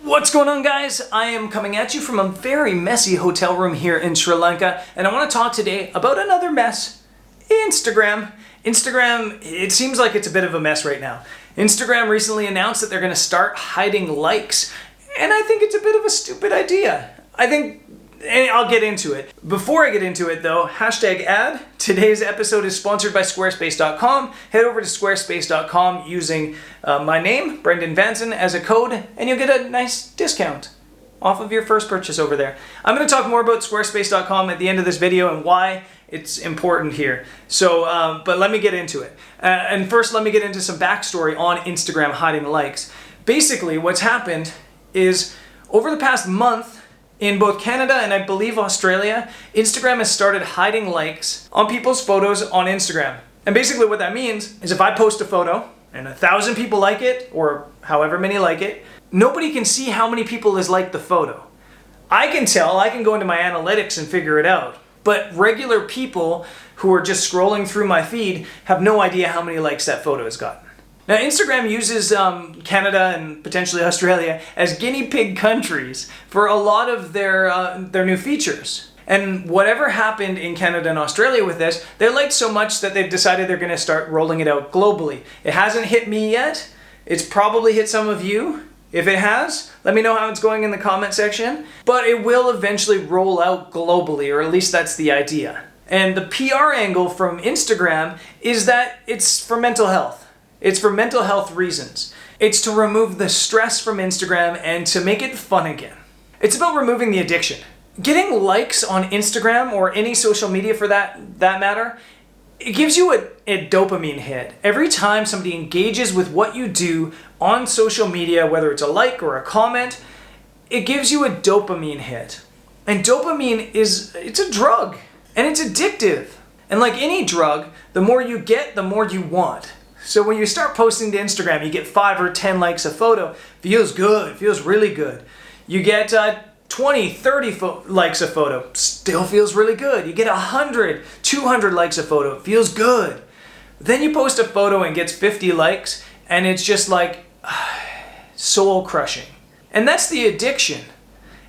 What's going on, guys? I am coming at you from a very messy hotel room here in Sri Lanka, and I want to talk today about another mess, Instagram. Instagram, it seems like it's a bit of a mess right now. Instagram recently announced that they're going to start hiding likes, and I think it's a bit of a stupid idea. And I'll get into it. Before I get into it though, #ad. Today's episode is sponsored by Squarespace.com. Head over to Squarespace.com using my name, Brendan Vanson, as a code, and you'll get a nice discount off of your first purchase over there. I'm going to talk more about Squarespace.com at the end of this video and why it's important here. So, but let me get into it. And first, let me get into some backstory on Instagram hiding likes. Basically, what's happened is over the past month, in both Canada and I believe Australia, Instagram has started hiding likes on people's photos on Instagram. And basically what that means is if I post a photo and 1,000 people like it, or however many like it, nobody can see how many people has liked the photo. I can tell, I can go into my analytics and figure it out. But regular people who are just scrolling through my feed have no idea how many likes that photo has gotten. Now, Instagram uses Canada and potentially Australia as guinea pig countries for a lot of their new features. And whatever happened in Canada and Australia with this, they liked so much that they've decided they're going to start rolling it out globally. It hasn't hit me yet. It's probably hit some of you. If it has, let me know how it's going in the comment section. But it will eventually roll out globally, or at least that's the idea. And the PR angle from Instagram is that it's for mental health. It's for mental health reasons. It's to remove the stress from Instagram and to make it fun again. It's about removing the addiction. Getting likes on Instagram or any social media for that matter, it gives you a dopamine hit. Every time somebody engages with what you do on social media, whether it's a like or a comment, it gives you a dopamine hit. And dopamine it's a drug and it's addictive. And like any drug, the more you get, the more you want. So when you start posting to Instagram, you get 5 or 10 likes a photo, feels good, feels really good. You get 20, 30 likes a photo, still feels really good. You get 100, 200 likes a photo, feels good. Then you post a photo and gets 50 likes, and it's just like soul crushing. And that's the addiction.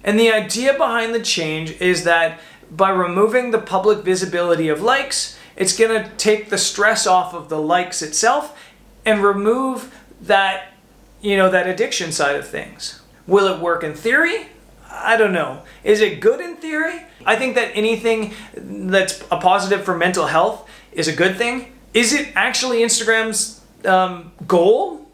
And the idea behind the change is that by removing the public visibility of likes, it's going to take the stress off of the likes itself and remove that, that addiction side of things. Will it work in theory? I don't know. Is it good in theory? I think that anything that's a positive for mental health is a good thing. Is it actually Instagram's goal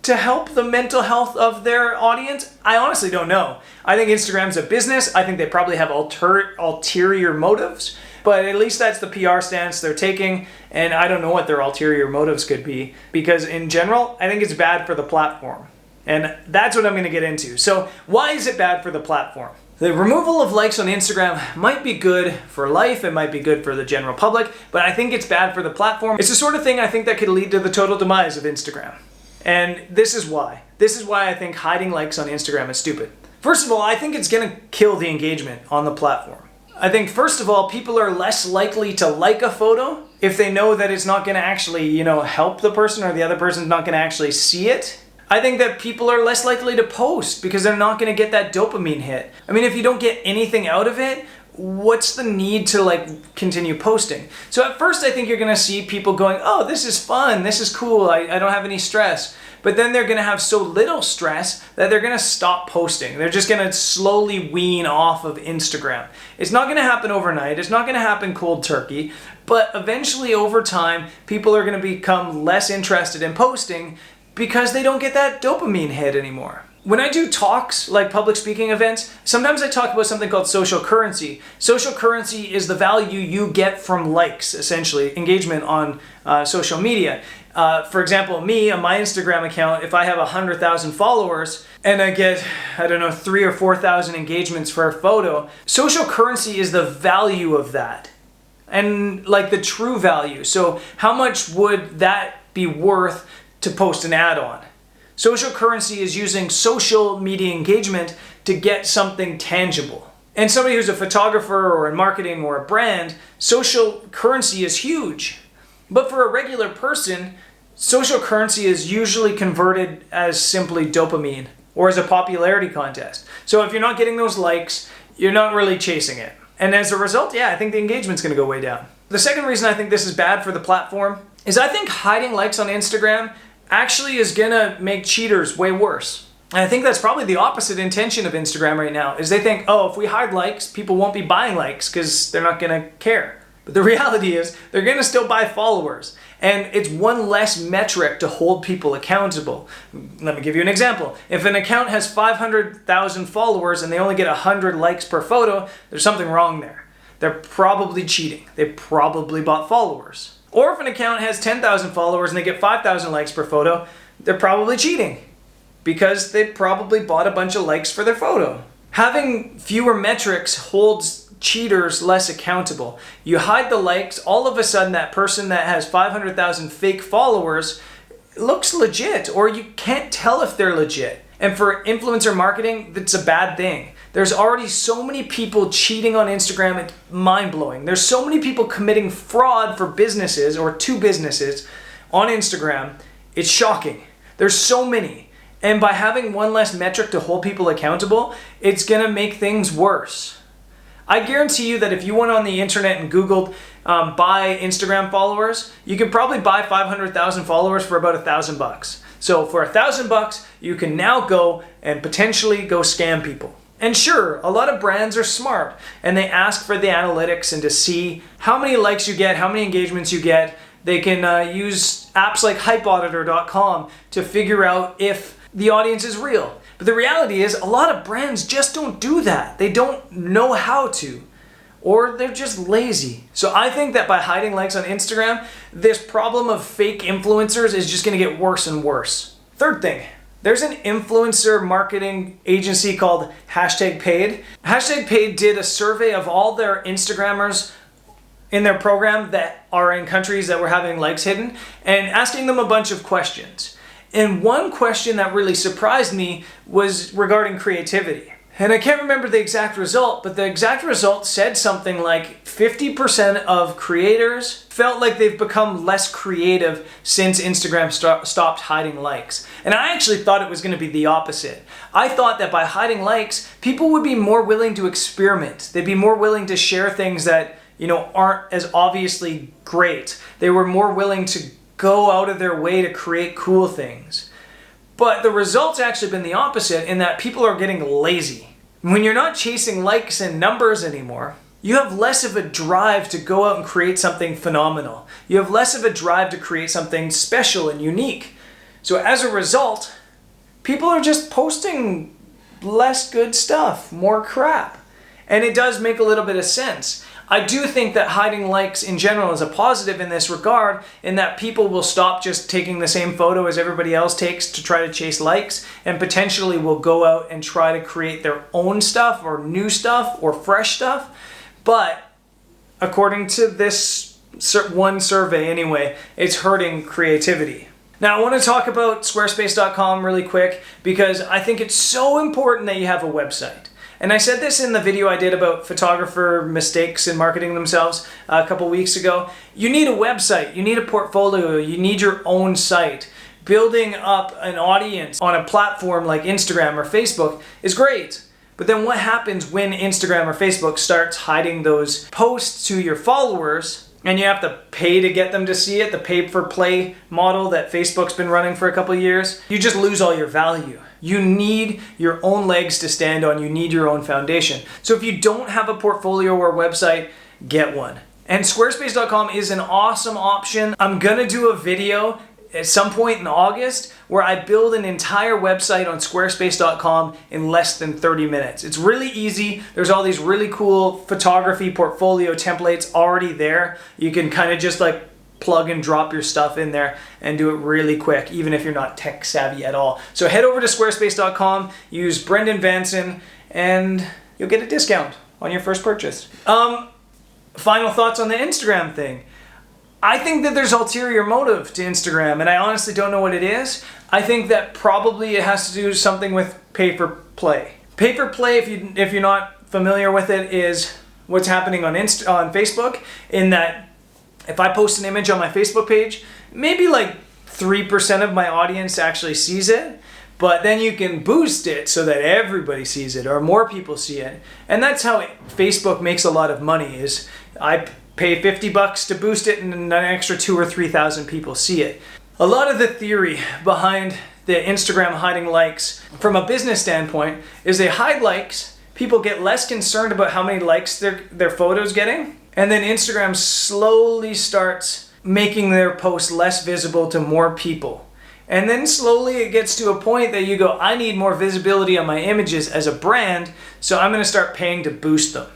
to help the mental health of their audience? I honestly don't know. I think Instagram's a business. I think they probably have ulterior motives. But at least that's the PR stance they're taking, and I don't know what their ulterior motives could be, because in general, I think it's bad for the platform. And that's what I'm going to get into. So why is it bad for the platform? The removal of likes on Instagram might be good for life, it might be good for the general public, but I think it's bad for the platform. It's the sort of thing I think that could lead to the total demise of Instagram. And this is why. This is why I think hiding likes on Instagram is stupid. First of all, I think it's going to kill the engagement on the platform. I think, first of all, people are less likely to like a photo if they know that it's not going to actually, help the person, or the other person's not going to actually see it. I think that people are less likely to post because they're not going to get that dopamine hit. I mean, if you don't get anything out of it, what's the need to continue posting? So at first, I think you're going to see people going, oh, this is fun, this is cool, I don't have any stress. But then they're going to have so little stress that they're going to stop posting. They're just going to slowly wean off of Instagram. It's not going to happen overnight. It's not going to happen cold turkey. But eventually, over time, people are going to become less interested in posting because they don't get that dopamine hit anymore. When I do talks, like public speaking events, sometimes I talk about something called social currency. Social currency is the value you get from likes, essentially, engagement on social media. For example, me, on my Instagram account, if I have 100,000 followers and I get, 3,000 or 4,000 engagements for a photo, social currency is the value of that. And the true value. So how much would that be worth to post an ad on? Social currency is using social media engagement to get something tangible. And somebody who's a photographer or in marketing or a brand, social currency is huge. But for a regular person, social currency is usually converted as simply dopamine. or as a popularity contest. So if you're not getting those likes, you're not really chasing it. And as a result, yeah, I think the engagement's gonna go way down. The second reason I think this is bad for the platform is I think hiding likes on Instagram actually is gonna make cheaters way worse. And I think that's probably the opposite intention of Instagram right now, is they think, oh, if we hide likes, people won't be buying likes because they're not gonna care. But the reality is they're gonna still buy followers. And it's one less metric to hold people accountable. Let me give you an example. If an account has 500,000 followers and they only get 100 likes per photo, there's something wrong there. They're probably cheating. They probably bought followers. Or if an account has 10,000 followers and they get 5,000 likes per photo, they're probably cheating because they probably bought a bunch of likes for their photo. Having fewer metrics holds cheaters less accountable. You hide the likes, all of a sudden that person that has 500,000 fake followers looks legit, or you can't tell if they're legit. And for influencer marketing, that's a bad thing. There's already so many people cheating on Instagram, it's mind-blowing. There's so many people committing fraud for businesses or to businesses on Instagram, it's shocking. There's so many. And by having one less metric to hold people accountable, it's gonna make things worse. I guarantee you that if you went on the internet and Googled buy Instagram followers, you could probably buy 500,000 followers for about $1,000. So for $1,000, you can now go and potentially go scam people. And sure, a lot of brands are smart and they ask for the analytics and to see how many likes you get, how many engagements you get. They can use apps like hypeauditor.com to figure out if the audience is real. But the reality is a lot of brands just don't do that. They don't know how to, or they're just lazy. So I think that by hiding likes on Instagram, this problem of fake influencers is just gonna get worse and worse. Third thing, there's an influencer marketing agency called #Paid. #Paid did a survey of all their Instagrammers in their program that are in countries that were having likes hidden and asking them a bunch of questions. And one question that really surprised me was regarding creativity. And I can't remember the exact result, but the exact result said something like 50% of creators felt like they've become less creative since Instagram stopped hiding likes. And I actually thought it was going to be the opposite. I thought that by hiding likes, people would be more willing to experiment. They'd be more willing to share things that, aren't as obviously great. They were more willing to go out of their way to create cool things. But the result's actually been the opposite in that people are getting lazy. When you're not chasing likes and numbers anymore, you have less of a drive to go out and create something phenomenal. You have less of a drive to create something special and unique. So as a result, people are just posting less good stuff, more crap. And it does make a little bit of sense. I do think that hiding likes in general is a positive in this regard, in that people will stop just taking the same photo as everybody else takes to try to chase likes, and potentially will go out and try to create their own stuff or new stuff or fresh stuff. But according to this one survey anyway, it's hurting creativity. Now I want to talk about Squarespace.com really quick because I think it's so important that you have a website. And I said this in the video I did about photographer mistakes in marketing themselves a couple weeks ago. You need a website, you need a portfolio, you need your own site. Building up an audience on a platform like Instagram or Facebook is great. But then what happens when Instagram or Facebook starts hiding those posts to your followers and you have to pay to get them to see it, the pay-for-play model that Facebook's been running for a couple of years? You just lose all your value. You need your own legs to stand on. You need your own foundation. So if you don't have a portfolio or website, get one. And Squarespace.com is an awesome option. I'm gonna do a video at some point in August where I build an entire website on Squarespace.com in less than 30 minutes. It's really easy. There's all these really cool photography portfolio templates already there. You can kind of just like plug and drop your stuff in there and do it really quick, even if you're not tech savvy at all. So head over to Squarespace.com, use Brendan Vanson, and you'll get a discount on your first purchase. Final thoughts on the Instagram thing. I think that there's ulterior motive to Instagram, and I honestly don't know what it is. I think that probably it has to do something with pay-for-play. Pay-for-play, if you're not familiar with it, is what's happening on Facebook, in that if I post an image on my Facebook page, maybe like 3% of my audience actually sees it, but then you can boost it so that everybody sees it or more people see it. And that's how Facebook makes a lot of money, is I pay $50 to boost it and an extra 2,000 or 3,000 people see it. A lot of the theory behind the Instagram hiding likes from a business standpoint is they hide likes, people get less concerned about how many likes their photo's getting, and then Instagram slowly starts making their post less visible to more people. And then slowly it gets to a point that you go, I need more visibility on my images as a brand, so I'm going to start paying to boost them.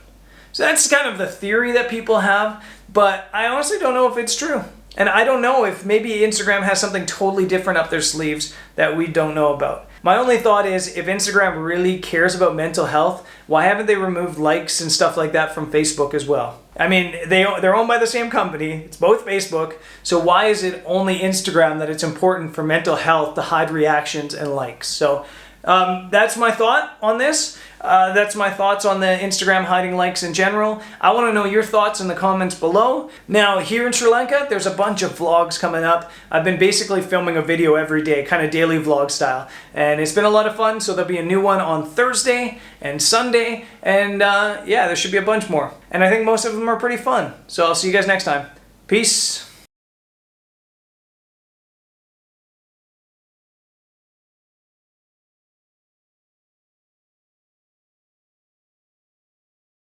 So that's kind of the theory that people have, but I honestly don't know if it's true. And I don't know if maybe Instagram has something totally different up their sleeves that we don't know about. My only thought is, if Instagram really cares about mental health, why haven't they removed likes and stuff like that from Facebook as well? I mean, they're owned by the same company. It's both Facebook. So why is it only Instagram that it's important for mental health to hide reactions and likes? So that's my thought on this. That's my thoughts on the Instagram hiding likes in general. I want to know your thoughts in the comments below. Now, here in Sri Lanka, there's a bunch of vlogs coming up. I've been basically filming a video every day, kind of daily vlog style. And it's been a lot of fun, so there'll be a new one on Thursday and Sunday. And yeah, there should be a bunch more. And I think most of them are pretty fun. So I'll see you guys next time. Peace.